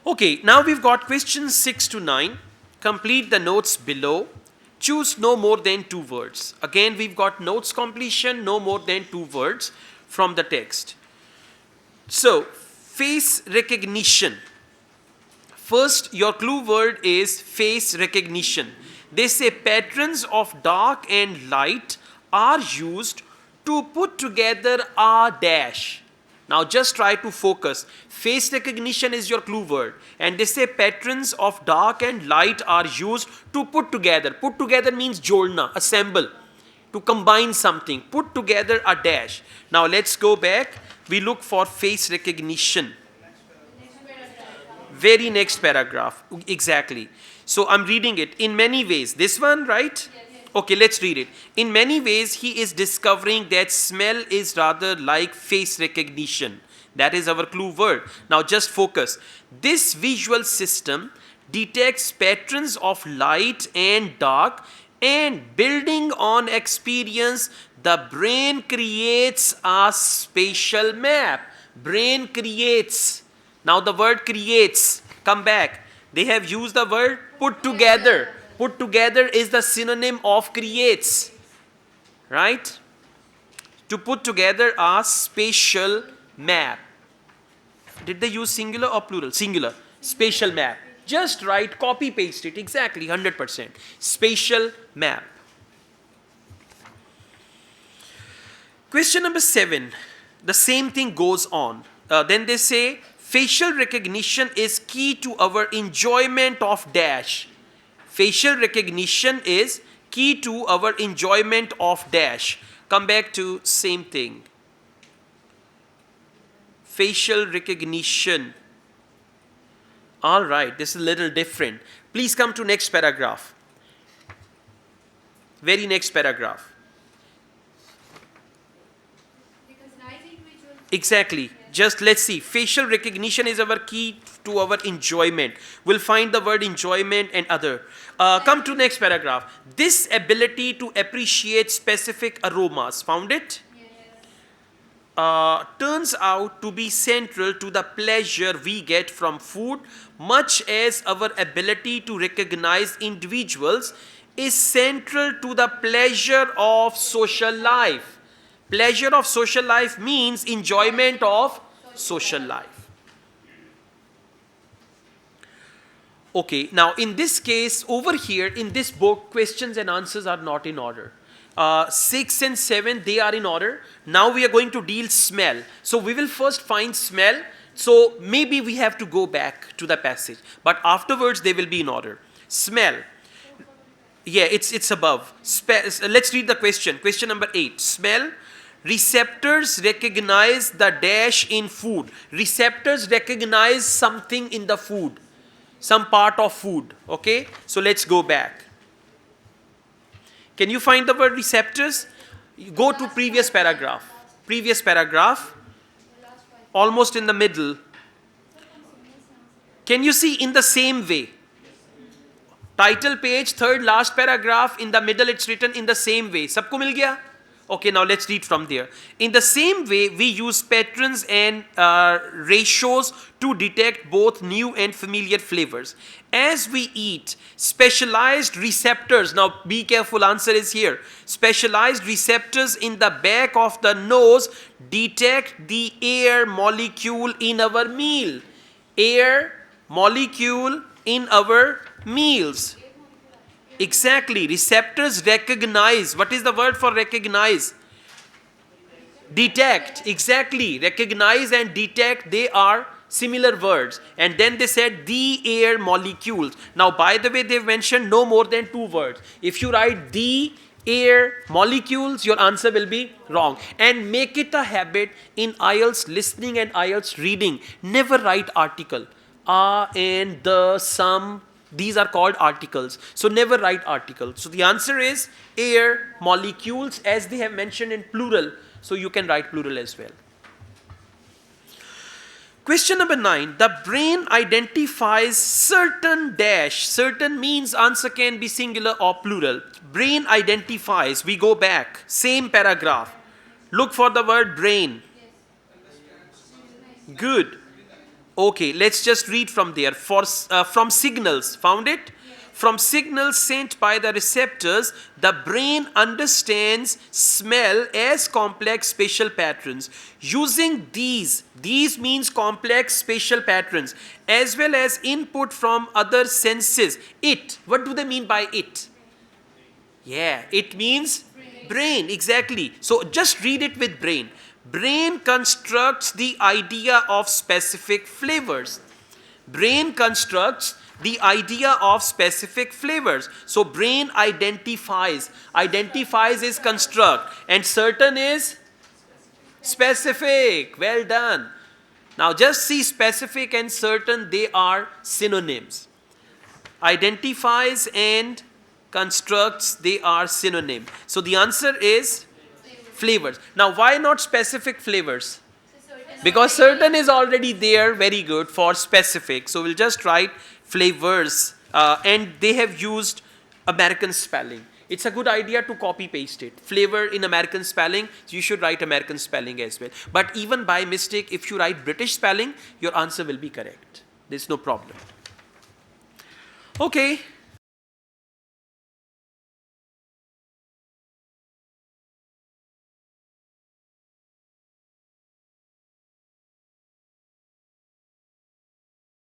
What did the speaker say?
Okay, now we've got questions 6 to 9. Complete the notes below. Choose no more than 2 words. Again, we've got notes completion, no more than 2 words from the text. So, face recognition. First, your clue word is face recognition. They say patterns of dark and light are used to put together a dash. Now just try to focus. Face recognition is your clue word. And they say patterns of dark and light are used to put together. Put together means jodna, assemble, to combine something. Put together a dash. Now let's go back. We look for face recognition. Very next paragraph. Exactly. So I'm reading it. In many ways. This one, right? Okay, let's read it. In many ways, he is discovering that smell is rather like face recognition. That is our clue word. Now just focus. This visual system detects patterns of light and dark, and building on experience, the brain creates a spatial map. Brain creates. Now the word creates. Come back. They have used the word put together. Put together is the synonym of creates, right? To put together a spatial map. Did they use singular or plural? Singular. Spatial map. Just write, copy, paste it. Exactly, 100%. Spatial map. Question number 7. The same thing goes on. Then they say, facial recognition is key to our enjoyment of dash. Facial recognition is key to our enjoyment of dash. Come back to same thing. Facial recognition. All right, this is a little different. Please come to next paragraph. Very next paragraph. Exactly. Just let's see. Facial recognition is our key to our enjoyment. We'll find the word enjoyment and other. Come to next paragraph. This ability to appreciate specific aromas. Found it? Turns out to be central to the pleasure we get from food, much as our ability to recognize individuals is central to the pleasure of social life. Pleasure of social life means enjoyment of social life. Okay, now in this case, over here in this book, questions and answers are not in order. 6 and 7, they are in order. Now we are going to deal smell. So we will first find smell. So maybe we have to go back to the passage. But afterwards, they will be in order. Smell. Yeah, it's above. Let's read the question. Question number 8. Smell. Receptors recognize the dash in food. Receptors recognize something in the food. Some part of food. Okay? So let's go back. Can you find the word receptors? Go to previous paragraph. Previous paragraph. Almost in the middle. Can you see in the same way? Title page, third last paragraph, in the middle it's written in the same way. Sabko mil gaya? Okay, now let's read from there. In the same way, we use patterns and ratios to detect both new and familiar flavors. As we eat, specialized receptors, now be careful, answer is here. Specialized receptors in the back of the nose detect the air molecule in our meal. Air molecule in our meals. Exactly. Receptors recognize. What is the word for recognize? Detect. Exactly. Recognize and detect, they are similar words. And then they said the air molecules. Now, by the way, they've mentioned no more than 2 words. If you write the air molecules, your answer will be wrong. And make it a habit in Ielts listening and Ielts reading. Never write article. And the, some. These are called articles. So never write article. So the answer is air molecules, as they have mentioned in plural. So you can write plural as well. Question number 9. The brain identifies certain dash. Certain means answer can be singular or plural. Brain identifies. We go back. Same paragraph. Look for the word brain. Good. Okay, let's just read from there. From signals, found it? From signals sent by the receptors, the brain understands smell as complex spatial patterns. Using these means complex spatial patterns, as well as input from other senses. It, what do they mean by it? Yeah, it means brain, exactly. So just read it with brain. Brain constructs the idea of specific flavors. Brain constructs the idea of specific flavors. So brain identifies. Identifies is construct, and certain is specific. Well done. Now just see specific and certain, they are synonyms. Identifies and constructs, they are synonym. So the answer is flavors. Now why not specific flavors? Because certain is already there, very good, for specific. So we'll just write flavors, and they have used American spelling. It's a good idea to copy paste it. Flavor in American spelling, so you should write American spelling as well. But even by mistake, if you write British spelling, your answer will be correct. There's no problem. Okay.